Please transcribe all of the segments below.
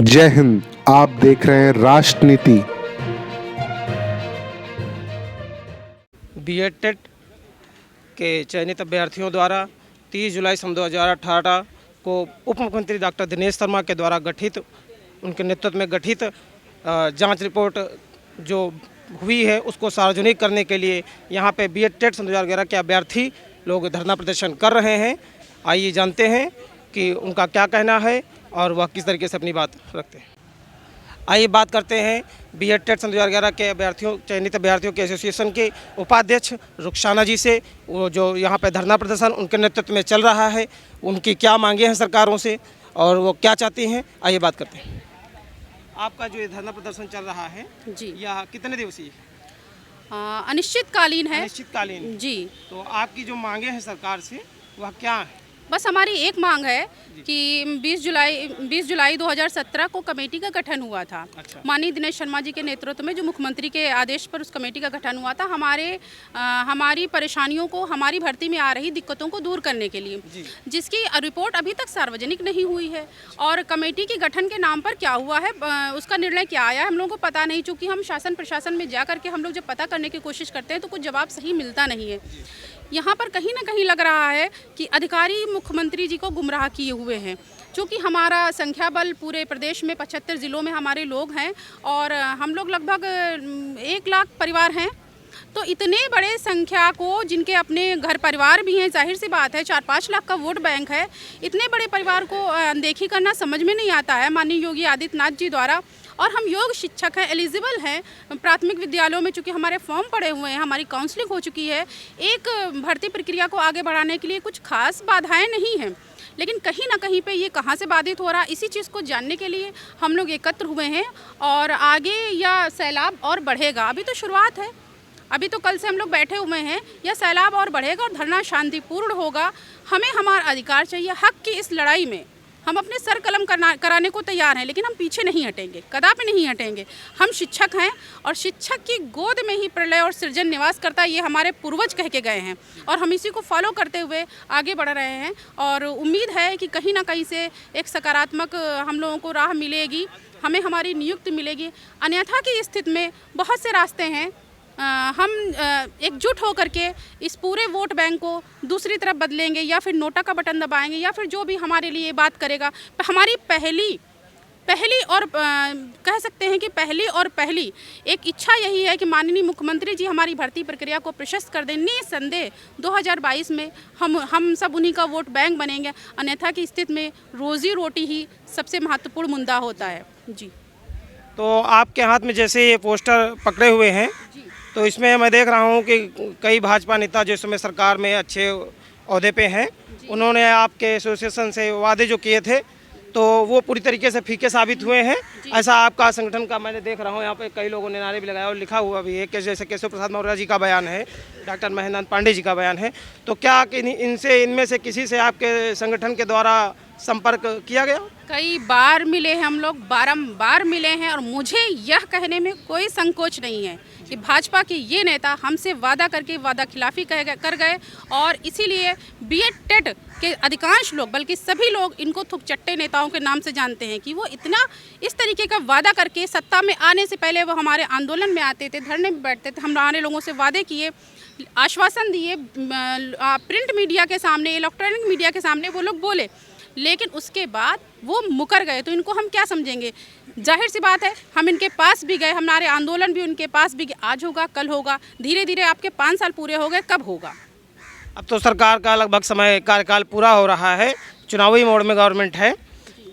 जय हिंद। आप देख रहे हैं राष्ट्रनीति। बीएड टेट के चयनित अभ्यर्थियों द्वारा 30 जुलाई सन 2018 को उप मुख्यमंत्री डॉक्टर दिनेश शर्मा के द्वारा गठित उनके नेतृत्व में गठित जांच रिपोर्ट जो हुई है उसको सार्वजनिक करने के लिए यहाँ पे बीएड टेट सन 2011 के अभ्यर्थी लोग धरना प्रदर्शन कर रहे हैं। आइए जानते हैं कि उनका क्या कहना है और वह किस तरीके से अपनी बात रखते हैं। आइए बात करते हैं बीएड टेट सन 2011 के अभ्यर्थियों चयनित अभ्यर्थियों के एसोसिएशन के उपाध्यक्ष रुखसाना जी से। वो जो यहाँ पे धरना प्रदर्शन उनके नेतृत्व में चल रहा है, उनकी क्या मांगे हैं सरकारों से और वो क्या चाहती हैं, आइए बात करते हैं। आपका जो ये धरना प्रदर्शन चल रहा है जी, यह कितने दिवसीय? अनिश्चितकालीन है। अनिश्चितकालीन जी, तो आपकी जो मांगे हैं सरकार से वह क्या है? बस हमारी एक मांग है कि 20 जुलाई 2017 को कमेटी का गठन हुआ था। अच्छा। माननीय दिनेश शर्मा जी के नेतृत्व में जो मुख्यमंत्री के आदेश पर उस कमेटी का गठन हुआ था हमारी परेशानियों को, हमारी भर्ती में आ रही दिक्कतों को दूर करने के लिए, जिसकी रिपोर्ट अभी तक सार्वजनिक नहीं हुई है। और कमेटी के गठन के नाम पर क्या हुआ है, उसका निर्णय क्या आया है, हम लोगों को पता नहीं। चूँकि हम शासन प्रशासन में जा करके हम लोग जब पता करने की कोशिश करते हैं तो कुछ जवाब सही मिलता नहीं है। यहाँ पर कहीं ना कहीं लग रहा है कि अधिकारी मुख्यमंत्री जी को गुमराह किए हुए हैं। क्योंकि हमारा संख्या बल पूरे प्रदेश में 75 ज़िलों में हमारे लोग हैं और हम लोग लगभग 1 लाख परिवार हैं। तो इतने बड़े संख्या को, जिनके अपने घर परिवार भी हैं, जाहिर सी बात है 4-5 लाख का वोट बैंक है, इतने बड़े परिवार को अनदेखी करना समझ में नहीं आता है माननीय योगी आदित्यनाथ जी द्वारा। और हम योग शिक्षक हैं, एलिजिबल हैं प्राथमिक विद्यालयों में, चूँकि हमारे फॉर्म पड़े हुए हैं, हमारी काउंसलिंग हो चुकी है। एक भर्ती प्रक्रिया को आगे बढ़ाने के लिए कुछ खास बाधाएं नहीं हैं, लेकिन कहीं ना कहीं पे ये कहाँ से बाधित हो रहा, इसी चीज़ को जानने के लिए हम लोग एकत्र हुए हैं। और आगे या सैलाब और बढ़ेगा, अभी तो शुरुआत है, अभी तो कल से हम लोग बैठे हुए हैं, या सैलाब और बढ़ेगा और धरना शांतिपूर्ण होगा। हमें हमारा अधिकार चाहिए। हक की इस लड़ाई में हम अपने सर कलम कराने को तैयार हैं, लेकिन हम पीछे नहीं हटेंगे, कदापि नहीं हटेंगे। हम शिक्षक हैं और शिक्षक की गोद में ही प्रलय और सृजन निवास करता है, ये हमारे पूर्वज कह के गए हैं और हम इसी को फॉलो करते हुए आगे बढ़ रहे हैं। और उम्मीद है कि कहीं ना कहीं से एक सकारात्मक हम लोगों को राह मिलेगी, हमें हमारी नियुक्ति मिलेगी। अन्यथा की स्थिति में बहुत से रास्ते हैं। हम एकजुट होकर के इस पूरे वोट बैंक को दूसरी तरफ बदलेंगे, या फिर नोटा का बटन दबाएंगे, या फिर जो भी हमारे लिए बात करेगा। हमारी पहली और कह सकते हैं कि पहली एक इच्छा यही है कि माननीय मुख्यमंत्री जी हमारी भर्ती प्रक्रिया को प्रशस्त कर दें। निसंदेह 2022 में हम सब उन्हीं का वोट बैंक बनेंगे। अन्यथा की स्थिति में रोजी रोटी ही सबसे महत्वपूर्ण मुद्दा होता है। जी, तो आपके हाथ में जैसे ये पोस्टर पकड़े हुए हैं, तो इसमें मैं देख रहा हूँ कि कई भाजपा नेता जो इस समय सरकार में अच्छे ओहदे पे हैं, उन्होंने आपके एसोसिएशन से वादे जो किए थे तो वो पूरी तरीके से फीके साबित हुए हैं। ऐसा आपका संगठन का मैंने देख रहा हूँ, यहाँ पे कई लोगों ने नारे भी लगाया और लिखा हुआ भी है कि जैसे केशव प्रसाद मौर्य जी का बयान है, डॉक्टर महेंद्र पांडे जी का बयान है। तो क्या कि इनमें से किसी से आपके संगठन के द्वारा संपर्क किया गया? कई बार मिले हैं हम लोग, बारंबार मिले हैं और मुझे यह कहने में कोई संकोच नहीं है कि भाजपा के ये नेता हमसे वादा करके वादा खिलाफी कर गए। और इसीलिए बीएड टेट के अधिकांश लोग, बल्कि सभी लोग इनको थुकचट्टे नेताओं के नाम से जानते हैं कि वो इतना इस तरीके का वादा करके सत्ता में आने से पहले वो हमारे आंदोलन में आते थे, धरने में बैठते थे, हमारे लोगों से वादे किए, आश्वासन दिए, प्रिंट मीडिया के सामने, इलेक्ट्रॉनिक मीडिया के सामने वो लोग बोले, लेकिन उसके बाद वो मुकर गए। तो इनको हम क्या समझेंगे? जाहिर सी बात है, हम इनके पास भी गए, हमारे आंदोलन भी उनके पास भी गए। आज होगा, कल होगा, धीरे धीरे आपके 5 साल पूरे हो गए, कब होगा? अब तो सरकार का लगभग समय कार्यकाल पूरा हो रहा है, चुनावी मोड में गवर्नमेंट है,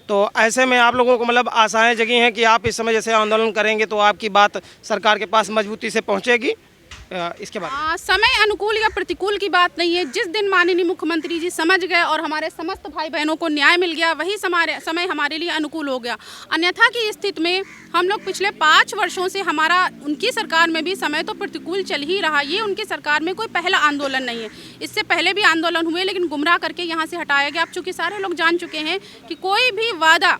तो ऐसे में आप लोगों को मतलब आशाएं जगी हैं कि आप इस समय जैसे आंदोलन करेंगे तो आपकी बात सरकार के पास मजबूती से पहुंचेगी। इसके बाद समय अनुकूल या प्रतिकूल की बात नहीं है। जिस दिन माननीय मुख्यमंत्री जी समझ गए और हमारे समस्त भाई बहनों को न्याय मिल गया, वही समय हमारे लिए अनुकूल हो गया। अन्यथा की स्थिति में हम लोग पिछले 5 वर्षों से हमारा उनकी सरकार में भी समय तो प्रतिकूल चल ही रहा। ये उनकी सरकार में कोई पहला आंदोलन नहीं है, इससे पहले भी आंदोलन हुए, लेकिन गुमराह करके यहाँ से हटाया गया। अब चूँकि सारे लोग जान चुके हैं कि कोई भी वादा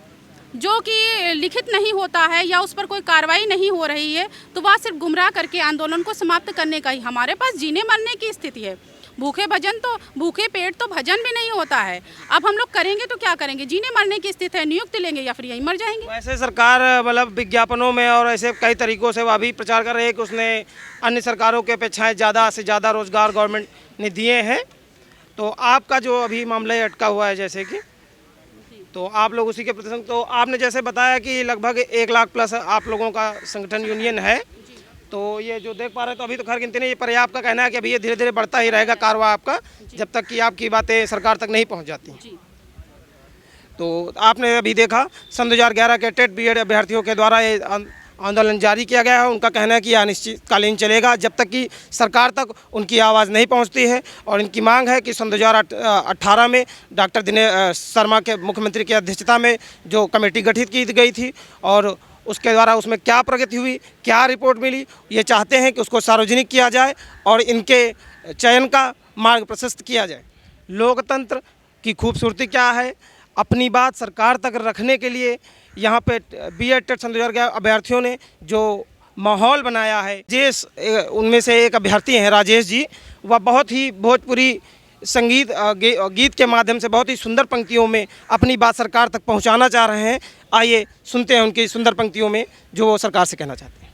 जो कि लिखित नहीं होता है या उस पर कोई कार्रवाई नहीं हो रही है, तो वह सिर्फ गुमराह करके आंदोलन को समाप्त करने का ही, हमारे पास जीने मरने की स्थिति है। भूखे पेट तो भजन भी नहीं होता है। अब हम लोग करेंगे तो क्या करेंगे, जीने मरने की स्थिति है, नियुक्ति लेंगे या फिर यहीं मर जाएंगे। वैसे सरकार मतलब विज्ञापनों में और ऐसे कई तरीकों से वह भी प्रचार कर रही है कि उसने अन्य सरकारों की अपेक्षाएं ज़्यादा से ज़्यादा रोजगार गवर्नमेंट ने दिए हैं। तो आपका जो अभी मामला है अटका हुआ है, जैसे कि तो आप लोग उसी के प्रति, तो आपने जैसे बताया कि लगभग 1 लाख प्लस आप लोगों का संगठन यूनियन है। तो ये जो देख पा रहे हैं तो अभी तो खैर गिनती नहीं, पर आपका कहना है कि अभी ये धीरे धीरे बढ़ता ही रहेगा कारवां आपका, जब तक कि आपकी बातें सरकार तक नहीं पहुंच जाती। तो आपने अभी देखा सन 2011 के टेट बीएड अभ्यर्थियों के द्वारा ये आंदोलन जारी किया गया है। उनका कहना है कि यह अनिश्चितकालीन चलेगा जब तक कि सरकार तक उनकी आवाज़ नहीं पहुंचती है। और इनकी मांग है कि सन 2018 में डॉक्टर दिनेश शर्मा के मुख्यमंत्री की अध्यक्षता में जो कमेटी गठित की गई थी और उसके द्वारा उसमें क्या प्रगति हुई, क्या रिपोर्ट मिली, ये चाहते हैं कि उसको सार्वजनिक किया जाए और इनके चयन का मार्ग प्रशस्त किया जाए। लोकतंत्र की खूबसूरती क्या है, अपनी बात सरकार तक रखने के लिए यहाँ पे बीएड टेट सन 2011 अभ्यर्थियों ने जो माहौल बनाया है। उनमें से एक अभ्यर्थी हैं राजेश जी, वह बहुत ही भोजपुरी संगीत गीत के माध्यम से बहुत ही सुंदर पंक्तियों में अपनी बात सरकार तक पहुंचाना चाह रहे हैं। आइए सुनते हैं उनकी सुंदर पंक्तियों में जो वो सरकार से कहना चाहते हैं।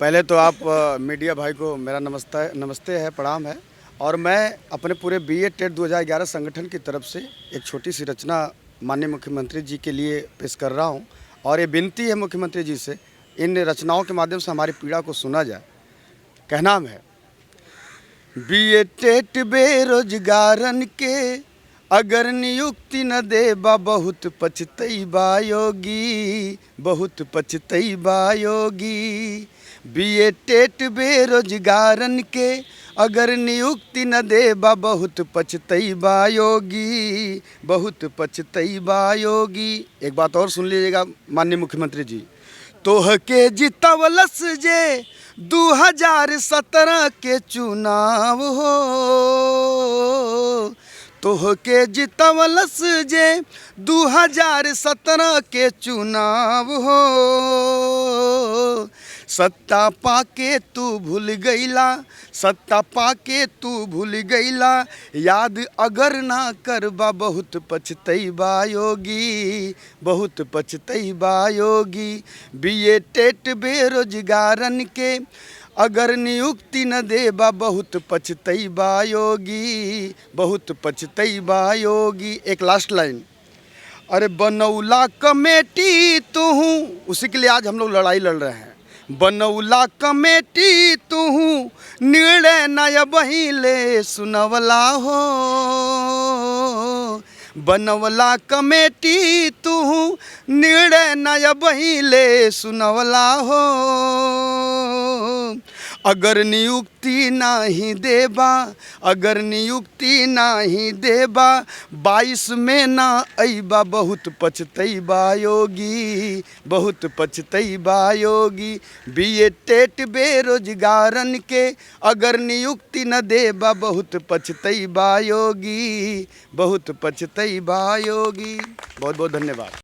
पहले तो आप मीडिया भाई को मेरा नमस्ते है, प्रणाम है। और मैं अपने पूरे बीएड टेट 2011 संगठन की तरफ से एक छोटी सी रचना माननीय मुख्यमंत्री जी के लिए पेश कर रहा हूं। और ये विनती है मुख्यमंत्री जी से, इन रचनाओं के माध्यम से हमारी पीड़ा को सुना जाए। कहना है, बीएड टेट बेरोजगारन के अगर नियुक्ति न देबा बहुत पछतैबा योगी, बहुत पछतैबा योगी। बीएड टेट बेरोजगारन के अगर नियुक्ति न देबा बहुत पछतैबा योगी, बहुत पछतैबा योगी। एक बात और सुन लीजिएगा माननीय मुख्यमंत्री जी, तोह के जितवलस जे 2017 के चुनाव हो, तोह के जितवलस जे 2017 के चुनाव हो। सत्ता पाके तू भूल गईला, सत्ता पाके तू भूल गईला, याद अगर ना करबा बहुत पछतैबा योगी, बहुत पछतैबा योगी। बीएड टेट बेरोजगारन के अगर नियुक्ति न देबा बहुत पछतैबा योगी, बहुत पछतैबा योगी। एक लास्ट लाइन, अरे बनौला कमेटी तू, उसी के लिए आज हम लोग लड़ाई लड़ रहे हैं। बनौला कमेटी तू निर्णय नया बहिले सुनवला हो, बनवला कमेटी तू निर्णय नया बहिले सुनवला हो। अगर नियुक्ति नहीं देबा, अगर नियुक्ति नहीं देबा 22 में ना अइबा बहुत पछतैबा योगी, बहुत पछतैबा योगी। बीएड टेट बेरोजगारन के अगर नियुक्ति न देबा बहुत पछतैबा योगी, बहुत पछतैबा योगी। बहुत बहुत धन्यवाद।